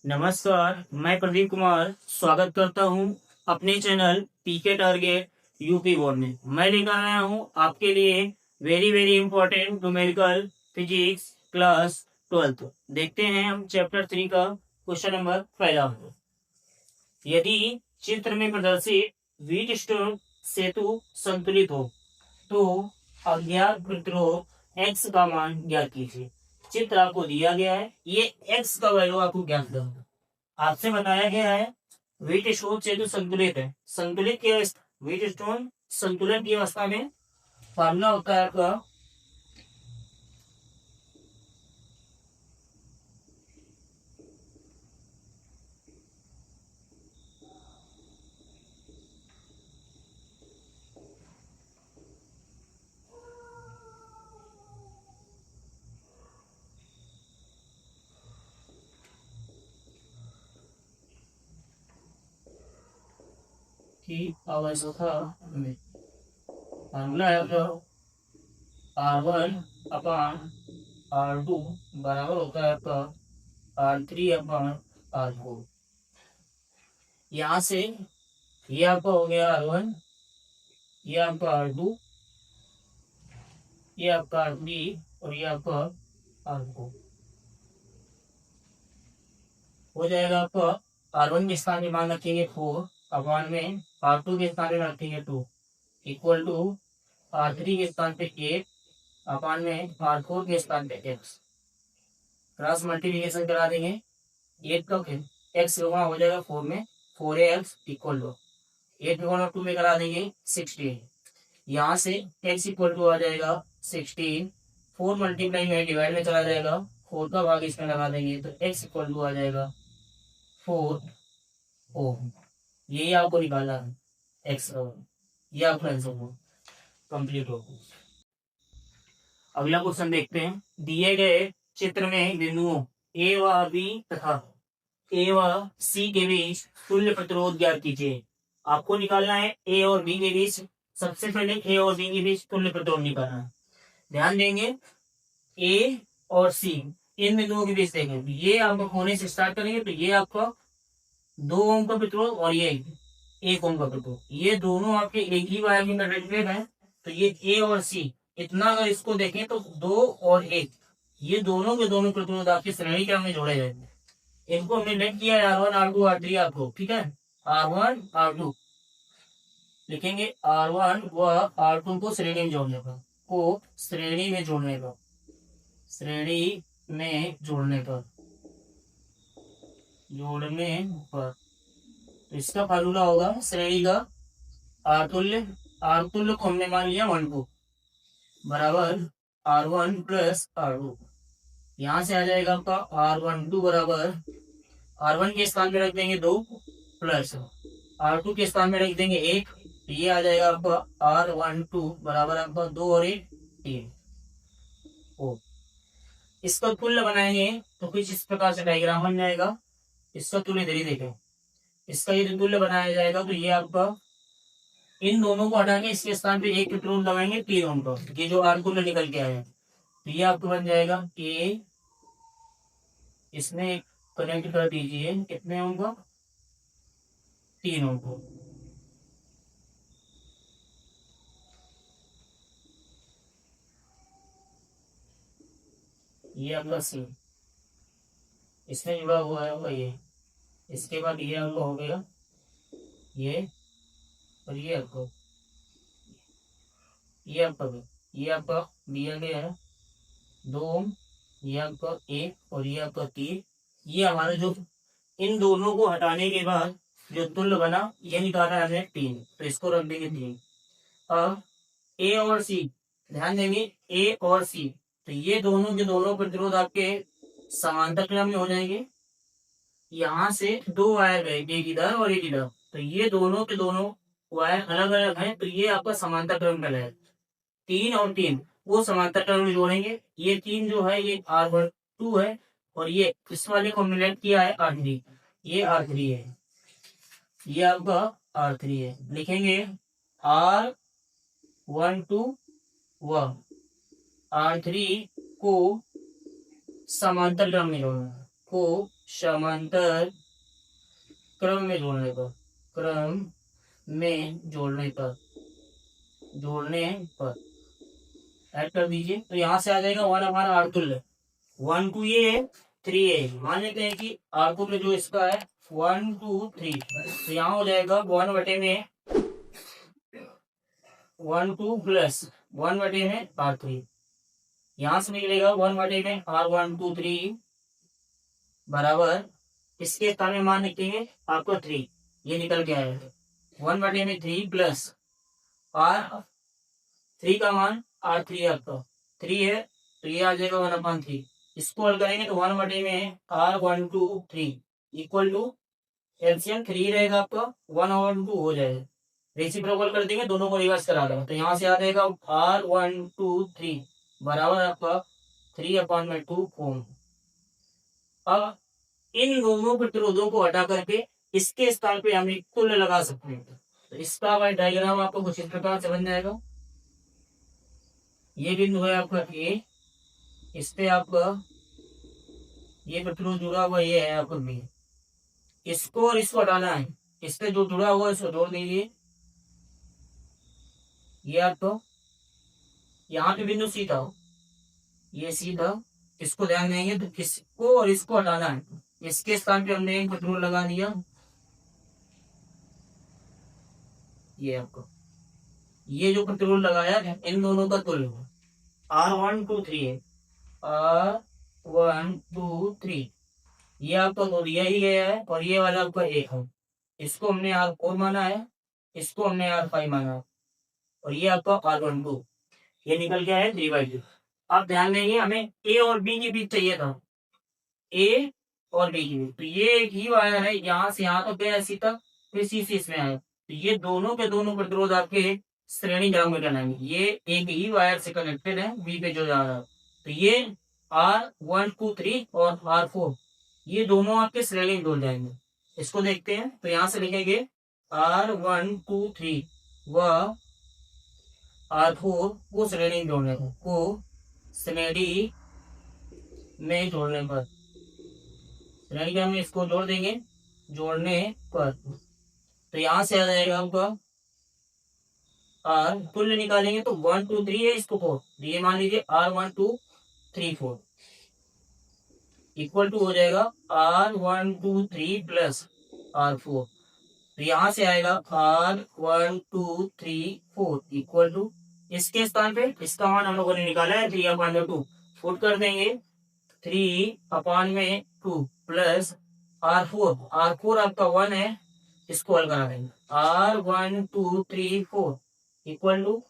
नमस्कार, मैं प्रदीप कुमार स्वागत करता हूं अपने channel PK target UP board में। मैं लेकर आया हूं आपके लिए very very important numerical physics class 12। देखते हैं हम चैप्टर 3 का क्वेश्चन नंबर पहला। यदि चित्र में प्रदर्शित व्हीटस्टोन सेतु संतुलित हो तो अज्ञात प्रतिरोध एक्स का मान ज्ञात कीजिए। चित्र आपको दिया गया है, ये एक्स का वैल्यू आपको ज्ञात करना। आपसे बताया गया है व्हीट स्टोन सेतु संतुलित है। संतुलित की अवस्था, व्हीट स्टोन संतुलन की अवस्था में फार्मूला होता है आपका की अवस्था में। फार्मूला है आपका R1 अपान R2 बराबर होता है आपका R3 अपान R4। यहाँ से ये आपका हो गया R1, ये आपका R2, ये आपका R3 और ये आपका R4 हो जाएगा। आपका R1 के स्थान में मान रखेंगे 4 अपान में R2 के स्थान में रखेंगे 2 इक्वल टू R3 के स्थान पे 8 अपान में R4 के स्थान पे x। क्रॉस मल्टीप्लिकेशन करा देंगे 8 का x वहां हो जाएगा 4 में 4x इक्वल टू 8 में 2 में करा देंगे 16। यहाँ से x इक्वल टू आ जाएगा 16। 4 मल्टीप्लाई में डिवाइड में चला जाएगा, 4 का भाग इसमें लगा देंगे तो x इक्वल टू आ जाएगा 4 ओम। यही आपको निकालना है एक्स। ये आपका आंसर हो कंप्लीट हो। अगला क्वेश्चन देखते हैं। दिए गए चित्र में बिंदुओं ए व बी तथा ए व सी के बीच तुल्य प्रतिरोध ज्ञात कीजिए। आपको निकालना है ए और बी के बीच। सबसे पहले ए और बी के बीच तुल्य प्रतिरोध निकालना है। ध्यान देंगे ए और सी इन बिंदुओं के बीच देखेंगे, ये आपको होने से स्टार्ट करेंगे तो ये आपका 2 ओम का प्रतिरोध और ये 1 ओम का प्रतिरोध, ये दोनों आपके एक ही वायर में कनेक्टेड है। तो ये ए और सी इतना अगर इसको देखें तो 2 और 1 ये दोनों के दोनों प्रतिरोध आपके श्रेणी क्रम में जोड़े गए। इनको हमने लेट किया है R1 R2 R3 आपको, ठीक है। R1 R2 लिखेंगे, R1 व R2 को श्रेणी में जोड़ने पर, श्रेणी में जोड़ने पर, श्रेणी में जोड़ने पर तो इसका फार्मूला होगा श्रेणी का आर तुल्य को हमने मान लिया 1 बराबर R1 प्लस R2। यहां से आ जाएगा आपका R12 बराबर R1 के स्थान में रख देंगे 2 प्लस R2 के स्थान में रख देंगे 1। तो ये आ जाएगा आपका R12 बराबर आपका 2 और 1 3। इसका तुल्य बनाएंगे तो कुछ इस प्रकार से डायग्राम बन जाएगा। इसका तुल्य इधर ही देखें, इसका यदि तुल्य बनाया जाएगा तो ये आपका इन दोनों को हटा के इसके स्थान पे 1 प्रतिरोध लगाएंगे 3 ओम का, ये जो आर तुल्य निकल के आया तो ये आपको बन जाएगा कि इसमें कनेक्ट कर दीजिए कितने ओम का, 3 ओम को। ये आपका सी इसमें जुड़ा हुआ है होगा ये। इसके बाद ये आपका हो गया ये, और ये आपको ये आपका दिया गया है 2 ओम, ये आपका 1 और ये आपका 3। ये हमारे जो इन दोनों को हटाने के बाद जो तुल्य बना ये निकाला है 3, तो इसको रख देंगे 3। अब ए और सी ध्यान देंगे, ए और सी तो ये दोनों के दोनों प्रतिरोध आपके समांतर क्रम में हो जाएंगे। यहाँ से 2 वायर गए, एक इधर और एक इधर, तो ये दोनों के दोनों वायर अलग अलग हैं तो ये आपका समांतर क्रम में है। 3 और 3 वो समांतर क्रम में जोड़ेंगे। ये 3 जो है ये R12 है और ये इस वाले को मिलेट किया है R3, ये R3 है, ये आपका R3 है। लिखेंगे R12 व R3 को समांतर क्रम में जोड़ना, को समांतर क्रम में जोड़ने पर, क्रम में जोड़ने पर ऐड कर दीजिए। तो यहाँ से आ जाएगा 1 हमारा आर्तुल्य, 1 2 ये है, 3 है। मान लेते हैं कि आर्तुल्य जो इसका है 1 2 3, तो यहाँ हो जाएगा 1 बटे में 1 2 प्लस 1 बटे में R3। यहाँ से निकलेगा 1 बटे में R1 2 3 बराबर, इसके स्थान में मान लिखेंगे आपको 3, ये निकल के आएगा 1 बटे में 3 प्लस R3 का मान R3 आपका 3 है, तो ये आ जाएगा 1/3। इसको हल करेंगे तो 1 बटे में R1 2 3 इक्वल टू एलसीएम 3 रहेगा आपका, 1/2 हो जाएगा। रेसिप्रोकल कर देंगे, दोनों को रिवर्स करा देंगे, तो यहाँ से आ जाएगा R1 2 3 बराबर आपका 3/2 ओम। अब इन दोनों प्रतिरोधों को हटा करके इसके स्थान पे हम एक तुल्य लगा सकते हैं। तो इसका डायग्राम आपको कुछ इस प्रकार से बन जाएगा। ये बिंदु है आपका ए, इस पे आपका ये प्रतिरोध जुड़ा हुआ ये है आपका बी, इसको और इसको हटाना है, इस पे जो जुड़ा हुआ है इसको जोड़ दीजिए। ये आपको यहाँ पे बिंदु सी था, ये सी था, इसको ध्यान देंगे तो इसको और इसको हटाना है, इसके स्थान पे हमने एक प्रतिरोध लगा दिया। ये आपको ये जो प्रतिरोध लगाया है इन दोनों का तुल्य R1 2 3 है, R1 2 3 ये आपका तो दिया ही गया है, और ये वाला आपका 1 है, इसको हमने R4 माना है, इसको हमने R5 माना है, और ये आपका R1 2, ये निकल गया है 3/2। आप ध्यान देंगे हमें ए और बी के बीच चाहिए था, ए और बी के बीच, तो ये एक ही वायर है, यहाँ से यहाँ तक गया इसी तक, फिर सी से इसमें आया, तो ये दोनों के दोनों प्रतिरोध आपके श्रेणी क्रम में बनाएंगे। ये एक ही वायर से कनेक्टेड है बी पे जो जा रहा है, तो ये R1 2 3 और R4 ये दोनों आपके श्रेणी में जुड़ जाएंगे। इसको देखते हैं, तो यहाँ से लिखेंगे R1 2 3 व R4 को श्रेणी में जोड़ने को श्रेणी में जोड़ने पर, श्रेणी क्रम में इसको जोड़ देंगे, जोड़ने पर तो यहाँ से आ जाएगा आपका R तुल्य निकालेंगे तो 1 2 3 है, इसको 4, ये मान लीजिए R1 2 3 4 इक्वल टू हो जाएगा R1 2 3 प्लस R4, तो यहाँ से आएगा R1 2 3 4 इक्वल टू, इसके स्थान पे इसका मान हम लोगों ने निकाला है 3/2, फुट कर देंगे 3/2 प्लस R4 आपका 1 है, इसको हल करा देंगे R1 2 3 4 इक्वल टू,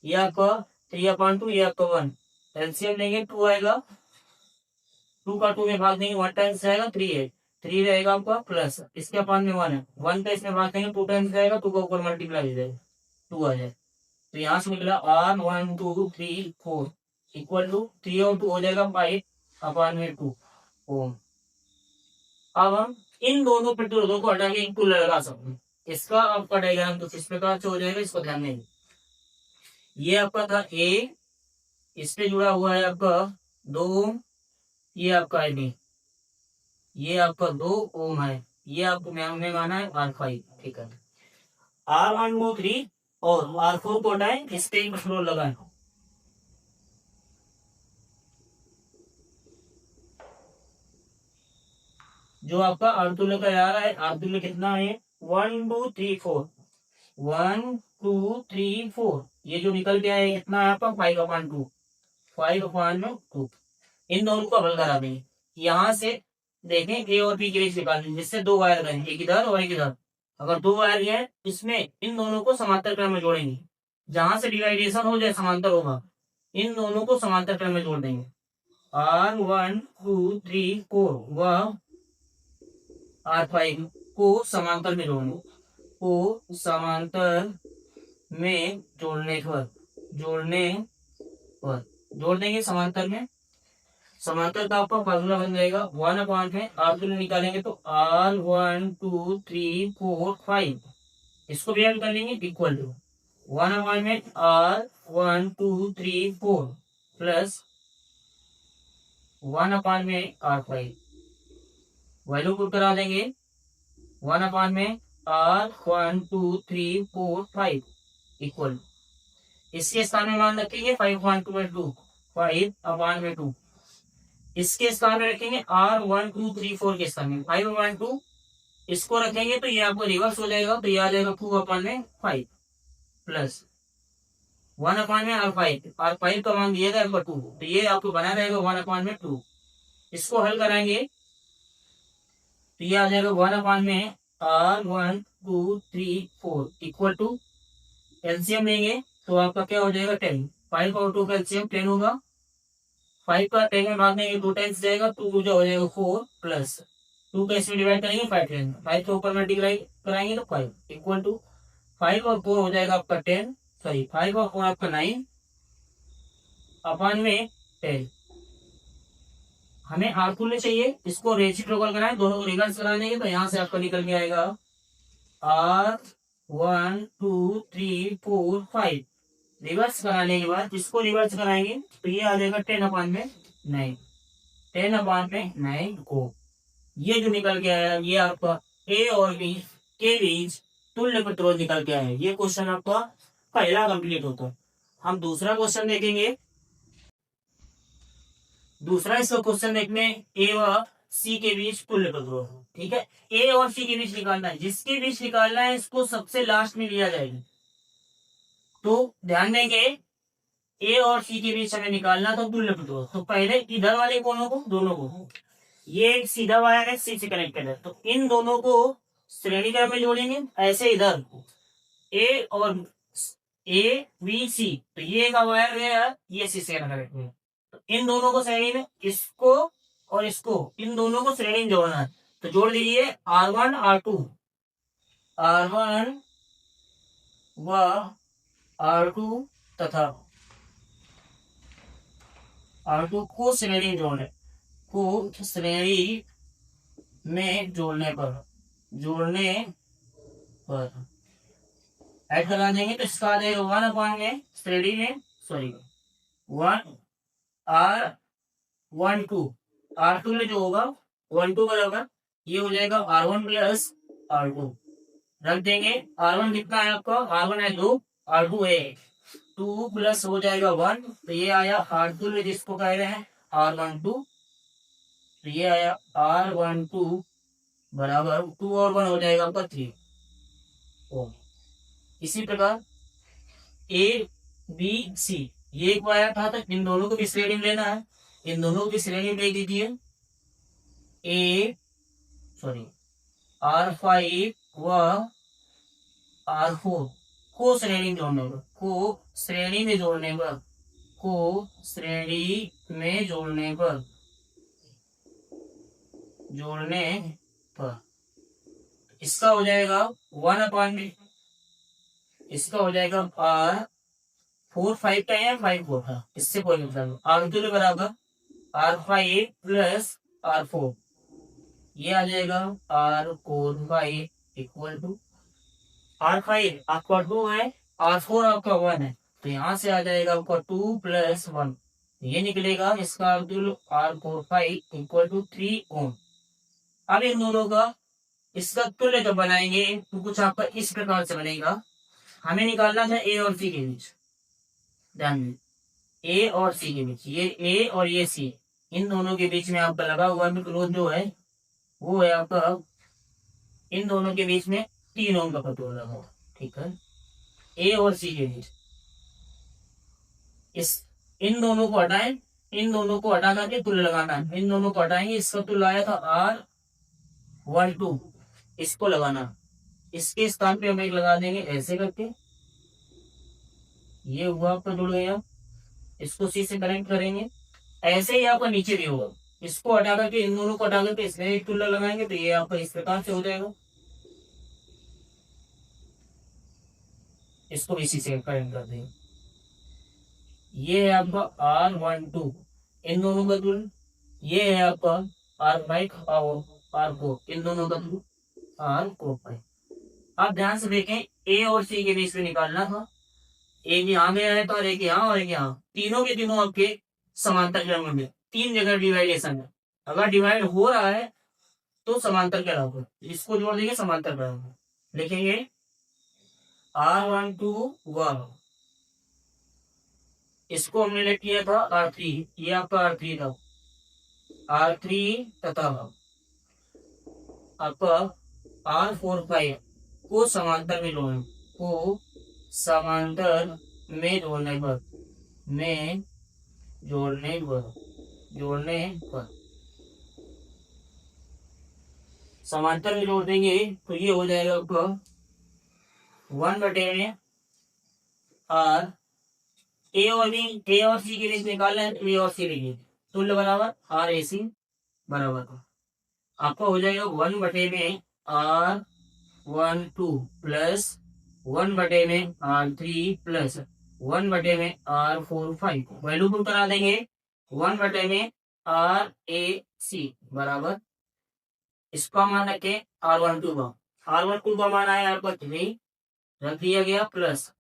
ये आपका 3/2, ये आपका 1, एलसीएम लेंगे 2 आएगा, 2 का 2 में भाग देंगे 1 टाइम्स आएगा 3 है, 3 रहेगा आपका प्लस इसके अपान में 1 है, 1 का इसमें भाग देंगे 2 टाइम्स जाएगा, 2 का ऊपर मल्टीप्लाई हो जाएगा 2 आ जाए, तो यहाँ से निकला R1 2 3 4 इक्वल टू 3 और 2 हो जाएगा 5/2 ओम। अब हम इन दोनों प्रतिरोधों को हटा के एक तुल्य लगा सकते हैं। इसका आपका डायग्राम तो किस प्रकार से हो जाएगा, इसको ध्यान देंगे। ये आपका था ए, इस पे जुड़ा हुआ है आपका 2 ओम, ये आपका है बी, ये आपका 2 ओम है, ये आपको हमने माना है R5, ठीक है। R1 2 3 और R4 को हटाए, इस पे प्रतिरोध लगाए, जो आपका अर्तुल्य का आ रहा है, अर्तुल्य कितना है 1 2 3 4 1 2 3 4, ये जो निकल गया है कितना है आपका 5/2 इन दोनों को हल करा देंगे। यहाँ से देखें ए और बी के बीच निकालेंगे, जिससे 2 वायर गए, एक इधर और एक इधर, अगर 2 वायर गए इसमें इन दोनों को समांतर क्रम में जोड़ेंगे, जहां से डिवाइडेशन हो जाए समांतर होगा, इन दोनों को समांतर क्रम में जोड़ देंगे, R1 2 3 4 व R5 को समांतर में जोड़ने पर जोड़ देंगे समांतर में। समांतर का आपका फार्मूला बन जाएगा 1 में R निकालेंगे तो R1 2 3 4 5, इसको भी ऐड कर लेंगे इक्वल टू 1 में R1 2 3 4 प्लस 1 में R5, वैल्यू पुट करा देंगे 1 में R 1 2 3 4 5 इक्वल, इसके स्थान में मान रखेंगे 5/2 5/2, इसके स्थान में रखेंगे R 1 2 3 4 के स्थान में 5/2, इसको रखेंगे तो ये आपको रिवर्स हो जाएगा, तो ये आ जाएगा 2/5 प्लस 1/5 R5 का मान दिया था 2, तो ये आपको बना रहेगा 1/2। इसको हल कराएंगे तो ये आ जाएगा 1 R 1 2 3 4 इक्वल टू, एलसीएम लेंगे तो आपका क्या हो जाएगा 10, 5 और 2 का एलसीएम 10 होगा, 5 का 10 में भाग देंगे 2 टाइम्स जाएगा, 2 जो हो जाएगा 4 प्लस 2 का इसमें डिवाइड करेंगे 5 रहेगा, 5 के ऊपर मल्टीप्लाई कराएंगे तो 5 इक्वल टू 5 और 4 हो जाएगा आपका 10, सॉरी 5 और 4 आपका 9 अपन में 10। हमें R2 ले चाहिए, इसको रेसिप्रोकल कराएं, दोनों को रिवर्स करा देंगे तो यहाँ से आपका निकल के आएगा R 1 2 3 4 5, रिवर्स कराने के बाद इसको रिवर्स कराएंगे तो ये आ जाएगा 10/9, 10/9 को, ये जो निकल के आया ये आपका A और B के बीच तुल्य प्रतिरोध निकल के आया। ये क्वेश्चन आपका पहला कंप्लीट होता है। हम दूसरा क्वेश्चन देखेंगे। दूसरा इसका क्वेश्चन देखने ए व सी के बीच तुल्य प्रतिरोध, ठीक है, ए और सी के बीच निकालना है, जिसके बीच निकालना है इसको सबसे लास्ट में लिया जाएगा। तो ध्यान देंगे ए और सी के बीच हमें निकालना था तुल्य प्रतिरोध, तो पहले इधर वाले कोनों को, दोनों को, ये एक सीधा वायर है सी से कनेक्टेड है, तो इन दोनों को श्रेणी क्रम में जोड़ेंगे, ऐसे इधर ए और ए बी सी, तो ये का वायर गया, ये सी से कनेक्टेड है, तो इन दोनों को श्रेणी में, इसको और इसको, इन दोनों को श्रेणी में जोड़ना है, तो जोड़ दीजिए R1 व R2 तथा R2 को श्रेणी में जोड़ने पर ऐड करा देंगे तो इसका आ जाएगा 1 में श्रेणी में, सॉरी 1 R12 R2 में जो होगा 1 2 बराबर ये हो जाएगा R1 प्लस R2, रख देंगे। R1 कितना है आपका, R1 है 2, R2 है 2 प्लस हो जाएगा 1, तो ये आया R2 में जिसको कह रहे हैं R12, तो ये आया R12 बराबर 2 और 1 हो जाएगा आपका 3 ओम। इसी प्रकार ए बी सी ये एक वायर था, तो इन दोनों को भी श्रेणी में लेना है, इन दोनों को भी श्रेणी में ले दीजिए, R5 व R4 को श्रेणी में जोड़ने पर इसका हो जाएगा 1 इसका हो जाएगा R4 5 का है 5 4 था, इससे कोई मतलब R2 के बराबर R5 प्लस R4, ये आ जाएगा R4 5 इक्वल टू R5 आपका 2 है, R4 आपका 1 है, तो यहाँ से आ जाएगा आपका 2 प्लस 1, ये निकलेगा इसका R4 5 इक्वल टू 3 ओम। अब इन दोनों का इसका तुल्य जब बनाएंगे तो कुछ आपका इस प्रकार से बनेगा। हमें निकालना था ए और सी के बीच, ध्यान दें ए और सी के बीच, ये ए और ये सी, इन दोनों के बीच में आपका लगा हुआ प्रतिरोध जो है वो है आपका, इन दोनों के बीच में 3 ओम का प्रतिरोध लगा हुआ, ठीक है, ए और सी के बीच। इन दोनों को हटाएं, इन दोनों को हटा करके तुल्य लगाना है, इन दोनों को हटाएंगे, इसका तुल्य आया था R12, इसको लगाना, इसके स्थान पे हम एक लगा देंगे ऐसे करके, ये हुआ आपका जुड़ गया, इसको सी से कनेक्ट करेंगे, ऐसे ही आपका नीचे भी होगा, इसको हटा करके इन दोनों को हटा करके इसमें एक तुल्य लगाएंगे तो ये आपका इस प्रकार से हो जाएगा, इसको भी सी से कनेक्ट कर देंगे, ये है आपका R12 इन दोनों का तुल्य, ये है आपका R5 और R4 इन दोनों का तुल्य R4। आप ध्यान से देखें ए और सी के बीच में निकालना था, एक यहाँ में है तो और एक यहाँ और एक यहाँ, तीनों के तीनों आपके समांतर क्रम में 3 जगह डिवाइडेशन है, अगर डिवाइड हो रहा है तो समांतर कहलाओगे, इसको जोड़ देंगे समांतर कहलाओगे। लिखेंगे R12 इसको हमने लिख किया था R3, ये आपका R3 था, R3 तथा आपका R45 को समांतर में जोड़ने, को समांतर में जोड़ने पर, में जोड़ने पर समांतर में जोड़ देंगे तो ये हो जाएगा आपका 1 में R ए और सी के बीच निकालना है, तो ए और सी लिखिए तुल्य बराबर आर ए सी बराबर आपका हो जाएगा 1 में R12 प्लस 1 में R3 प्लस 1 में R45 वैल्यू पुट करा देंगे 1 में आर ए सी बराबर इसका मान रखे R12 का मान आया आपका 3 रख दिया गया प्लस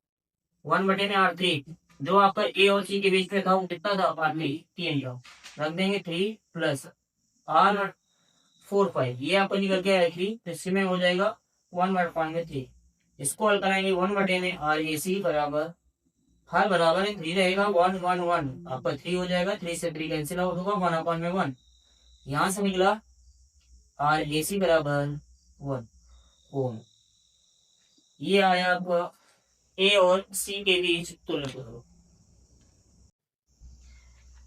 1 में R3 जो आपका ए और सी के बीच में था वो कितना था R3 3 का रख देंगे 3 प्लस R45 ये आपका निकल के आया 3 तो इसमें हो जाएगा 1/3 इसको हल कराएंगे 1 में आर ए सी बराबर हर बराबर है 3 रहेगा 1 1 1 आपका 3 हो जाएगा 3 से 3 कैंसिल आउट होगा 1/1 यहाँ से निकला आर ए सी बराबर 1 ओम। ये आया आपका ए और सी के बीच तुल्य प्रतिरोध।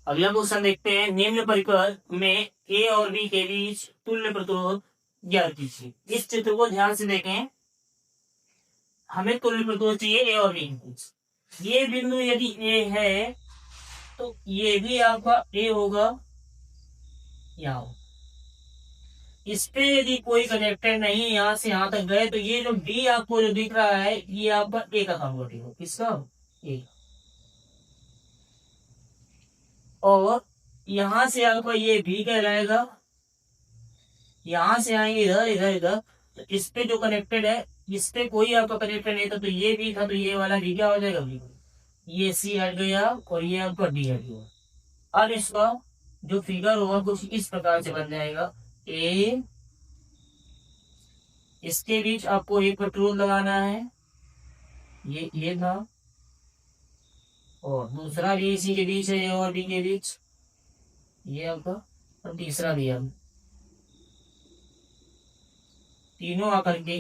अगला क्वेश्चन देखते हैं निम्न परिकर में ए और बी के बीच तुल्य प्रतिरोध ज्ञात कीजिए। इस चित्र को ध्यान से देखें, हमें तुल्य प्रतिरोध चाहिए ए और बी के बीच। ये बिंदु यदि ए है तो ये भी आपका ए होगा यहाँ, इस पे यदि कोई कनेक्टर नहीं यहाँ से यहाँ तक गए तो ये जो डी आपको जो दिख रहा है ये आपका ए का कन्वर्टिंग हो, किसका ए, और यहां से आपका ये भी कहलाएगा, यहां से आएंगे इधर इधर इधर तो इस पे जो कनेक्टेड है इस पे कोई आपका कनेक्टर नहीं था तो ये भी था तो ये वाला भी क्या हो जाएगा भी, ये सी हट गया और ये आपका डी हट गया। अब इसका जो फिगर होगा कुछ इस प्रकार से बन जाएगा ए, इसके बीच आपको एक प्रतिरोध लगाना है, ये था, और दूसरा भी इसी के बीच है ए और बी के बीच ये आपका, और तीसरा भी है, तीनों आकर के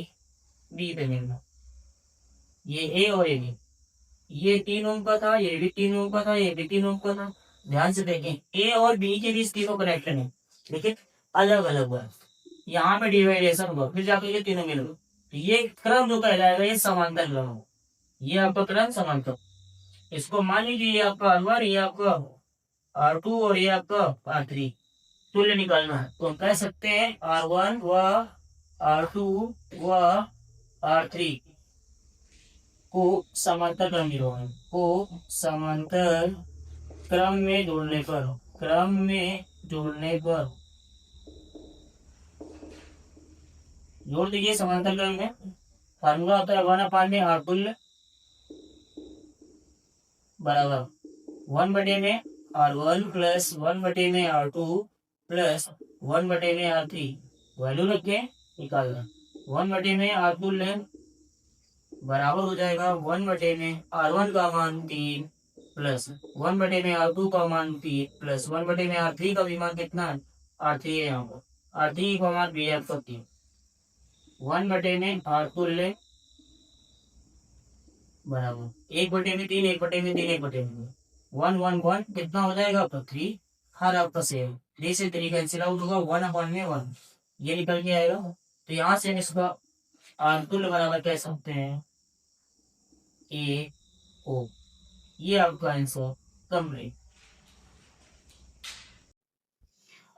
बी पे मिलना, ये ए और ए बी, ये 3 ओम का था, ये भी 3 ओम का था, ये भी 3 ओम का था। ध्यान से देखें ए और बी के बीच तीनों कनेक्शन है लेकिन अलग अलग हुआ, यहाँ पे डिवाइडेशन हुआ फिर जाकर ये तीनों मिल गए, तो ये क्रम जो कहलाएगा ये समांतर क्रम हो, ये आपका क्रम समांतर। इसको मान लीजिए ये आपका R1 ये आपका R2 और ये आपका R3 तुल्य निकालना है तो हम कह सकते हैं R1 व R2 व R3 को समांतर क्रम में को समांतर क्रम में जोड़ने पर, क्रम में जोड़ने पर जोड़ दीजिए समांतर क्रम में। फार्मूला होता है 1/r तुल्य बराबर 1 में R1 प्लस 1 में R2 प्लस 1 में R3 वैल्यू रख के निकालना। 1 में R तुल्य बराबर हो जाएगा 1 में R1 का मान 3 प्लस 1 में R2 का मान 3 प्लस 1 में R3 का भी मान कितना है R3 है, यहाँ पर R3 का मान भी है 3 1 में R तुल्य बराबर 1/3 1/3 1/3 1 1 1 कितना हो जाएगा आपका 3 हर आपका सेम 3 से 3 कैंसिल आउट होगा 1/1 ये निकल के आएगा। तो यहाँ से इसका R तुल्य बराबर कह सकते हैं ए ओ, ये आपका आंसर कंप्लीट।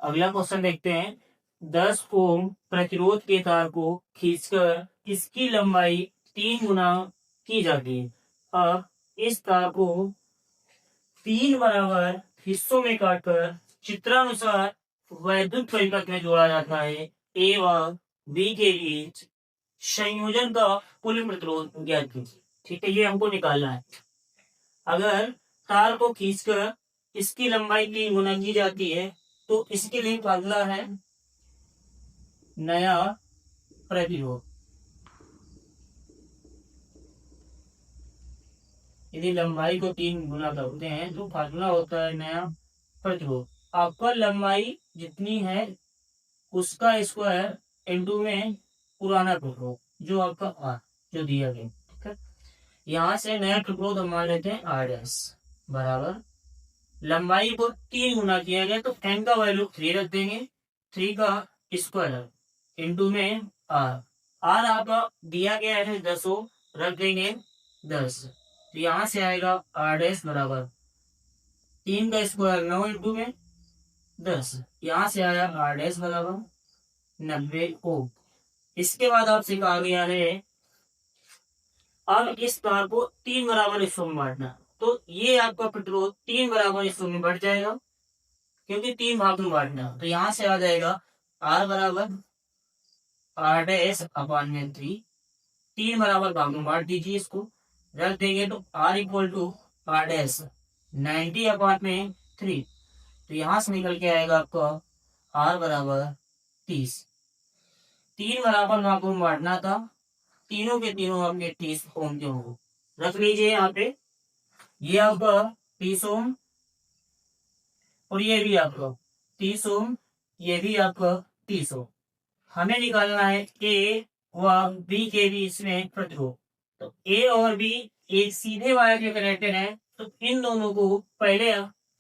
अगला क्वेश्चन देखते हैं 10 ओम प्रतिरोध के तार को खींचकर इसकी लंबाई 3 गुना की जाती है। अब इस तार को 3 बराबर हिस्सों में काटकर चित्रानुसार वैद्युत परिपथ में जोड़ा जाता है। ए व बी के बीच संयोजन का कुल प्रतिरोध ज्ञात कीजिए। ठीक है, ये हमको निकालना है। अगर तार को खींचकर इसकी लंबाई 3 गुना की जाती है तो इसके लिए फार्मूला है नया प्रतिरोध। यदि लंबाई को 3 गुना करते हैं तो फार्मूला होता है नया प्रतिरोध। आपका लंबाई जितनी है उसका स्क्वायर इंटू में पुराना प्रतिरोध जो आपका आर जो दिया गया, ठीक है। यहाँ से नया प्रतिरोध हम मान लेते हैं आर एस बराबर लंबाई को 3 गुना किया गया तो एन का वैल्यू 3 रख देंगे, 3 का स्क्वायर इंटू में आर। आर आपका दिया गया है 10 रख देंगे 10, तो यहाँ से आएगा आर डैश बराबर 3 का स्क्वायर 9 इंटू में 10, यहाँ से आया आर डैश बराबर 90 ओम। इसके बाद आपसे कहा गया है अब इस तार को 3 बराबर हिस्सों में बांटना, तो ये आपका प्रतिरोध 3 बराबर हिस्सों में बढ़ जाएगा क्योंकि 3 भाग में बांटना, तो यहाँ से आ जाएगा आर बराबर आर डैश अपॉन में 3, 3 बराबर भाग में बांट दीजिए, इसको रख देंगे तो R equal to R dash 90 upon में 3, तो यहां से निकल के आएगा आपका आर बराबर 30। 3 बराबर भागों में बांटना था, तीनों के तीनों आपके 30 ओम के होंगे। रख लीजिए यहाँ पे, ये आपका 30 ओम और ये भी आपका 30 ओम, ये भी आपका 30 ओम। हमें निकालना है ए व बी के बीच में प्रतिरोध, तो ए और बी एक सीधे वायर के कनेक्टेड है, तो इन दोनों को पहले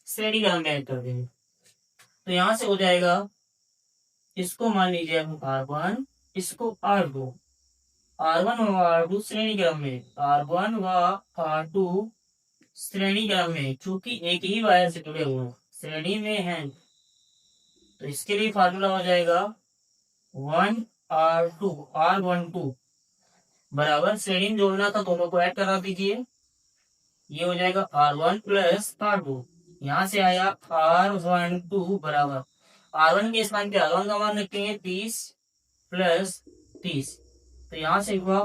श्रेणी क्रम में ऐड कर देंगे, तो यहां से हो जाएगा इसको मान लीजिए R1, इसको R2, R1 व R2 श्रेणी क्रम में, R1 व R2 श्रेणी क्रम में, चूंकि एक ही वायर से जुड़े हुए श्रेणी में हैं, तो इसके लिए फार्मूला हो जाएगा 1R2 R12 बराबर श्रेणी में जोड़ना था दोनों को ऐड करा दीजिए, ये हो जाएगा R1 प्लस R2, यहाँ से आया R12 बराबर R1 के स्थान पे R1 का मान रखेंगे 30 प्लस 30, तो यहाँ से हुआ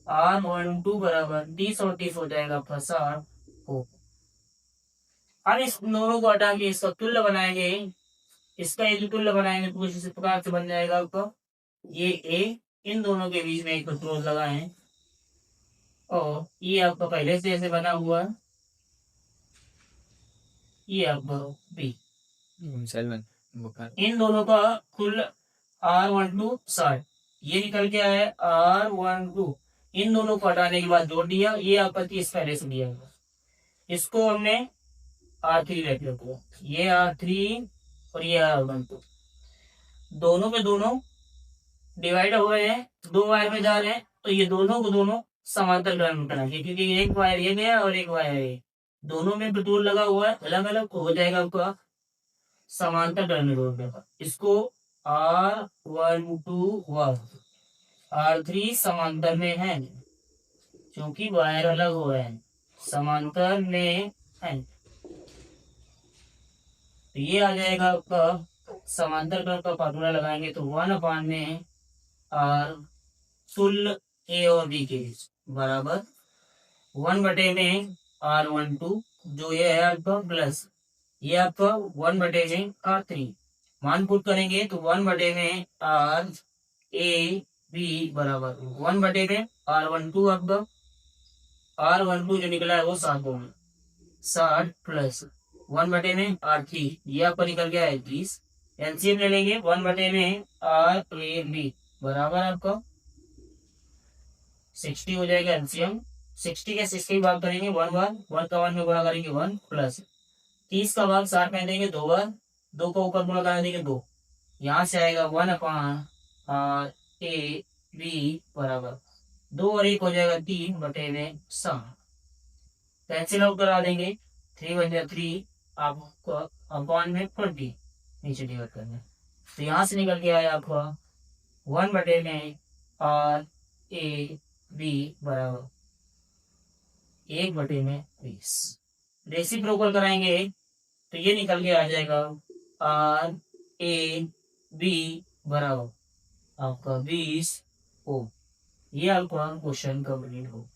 R12 बराबर 30 और 30 हो जाएगा आपका 60 हो। अब इस दोनों को हटा के इसका तुल्य बनाएंगे, इसका यदि तुल्य बनाएंगे तो कुछ इस प्रकार से बन जाएगा आपका ये ए, इन दोनों के बीच में एक प्रतिरोध लगाएं और ये आपका पहले से ऐसे बना हुआ है, ये आपका बी, इन दोनों का कुल R12 60, ये निकल के आया R12, इन दोनों को हटाने के बाद जोड़ दिया, ये आपका 30 पहले से दिया हुआ, इसको हमने R3 रख लिया, ये R3 और ये R12, दोनों के दोनों डिवाइड हो गए हैं, 2 वायर में जा रहे हैं, तो ये दोनों को दोनों समांतर ग्राउंड बनाएंगे क्योंकि एक वायर ये गया और एक वायर ये, दोनों में प्रतिरोध लगा हुआ है, अलग अलग हो जाएगा आपका समांतर टर्मिनल, इसको R12 व R3 समांतर में है क्योंकि वायर अलग हो रहे हैं, समांतर में है, तो ये आ जाएगा आपका समांतर क्रम का फार्मूला लगाएंगे तो 1 अपान में आर तुल्य ए और बी के बीच बराबर 1 बटे में R12 जो ये है आपका प्लस ये आपका 1 बटे में R3, मान पुट करेंगे तो 1 बटे में आर ए बी बराबर 1 बटे में R12, आपका R12 जो निकला है वो 60 प्लस 1 बटे में R3, ये आपका निकल गया है 30, एलसीएम ले लेंगे 1 बटे में आर ए बी बराबर आपका 60 हो जाएगा, एलसीएम 60 के 60 भाग करेंगे 1 बार, 1 का 1 में गुणा करेंगे 1 प्लस 30 का भाग 60 में देंगे 2 बार, 2 का ऊपर गुणा कर देंगे 2, यहाँ से आएगा 1 अपान आर ए बी बराबर 2 और 1 हो जाएगा 3 बटे में 60, कैंसिल आउट करा देंगे 3 बन जाए 3 आपको अपॉन में 20 नीचे डिवाइड करना, तो यहाँ से निकल के आया आपका 1 बटे में आर ए बी बराबर 1 बटे में 20, रेसिप्रोकल कराएंगे तो ये निकल के आ जाएगा आर ए बी बराबर आपका 20 ओम। ये आपका क्वेश्चन कंप्लीट हो।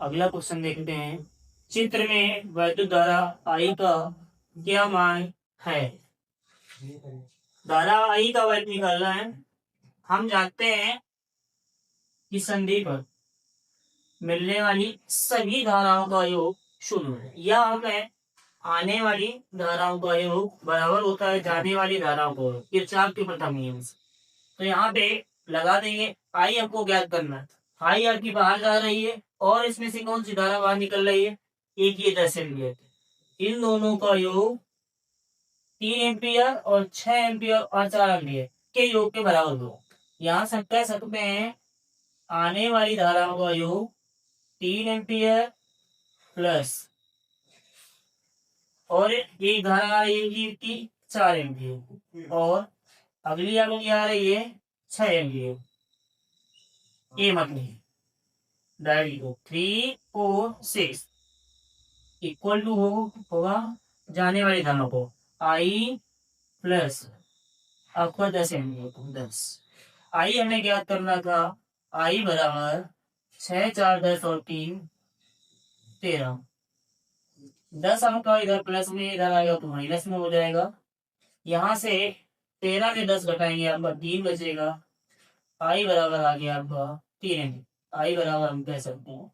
अगला क्वेश्चन देखते हैं, चित्र में वैद्युत धारा आई का क्या मान है। धारा आई का वर्ग निकालना है। हम जानते हैं कि संधि पर मिलने वाली सभी धाराओं का योग शून्य है, या हमें आने वाली धाराओं का योग बराबर होता है जाने वाली धाराओं का योग, किरचॉफ के प्रथम नियम से। तो यहाँ पे लगा देंगे। आई आपको ज्ञात करना है, आई आपकी बाहर जा रही है और इसमें से कौन सी धारा बाहर निकल रही है, एक ये 10 एम्पियर। इन दोनों का योग 3 एम्पियर और 6 एम्पियर और 4 एम्पियर के योग के बराबर हो। यहाँ से कह सकते हैं आने वाली धाराओं का योग 3 एम्पियर प्लस और एक धारा आएगी की 4 एम्पियर और अगली आ रही है 6 एम्पियर। ये मतलब डायरेक्ट 3 4 6 इक्वल टू होगा जाने वाली धाराओं को आई प्लस आपका 10 एम्पियर 10। आई हमें ज्ञात करना था, आई बराबर 6 4 10 और 3 13। 10 आपका इधर प्लस में इधर आएगा तो माइनस में हो जाएगा। यहाँ से 13 में 10 घटाएंगे आपका 3 बचेगा। आई बराबर आ गया आपका 3 एम्पियर। आई बराबर हम कह सकते हैं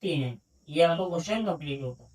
3 एम्पियर। ये आपको क्वेश्चन कंप्लीट होगा।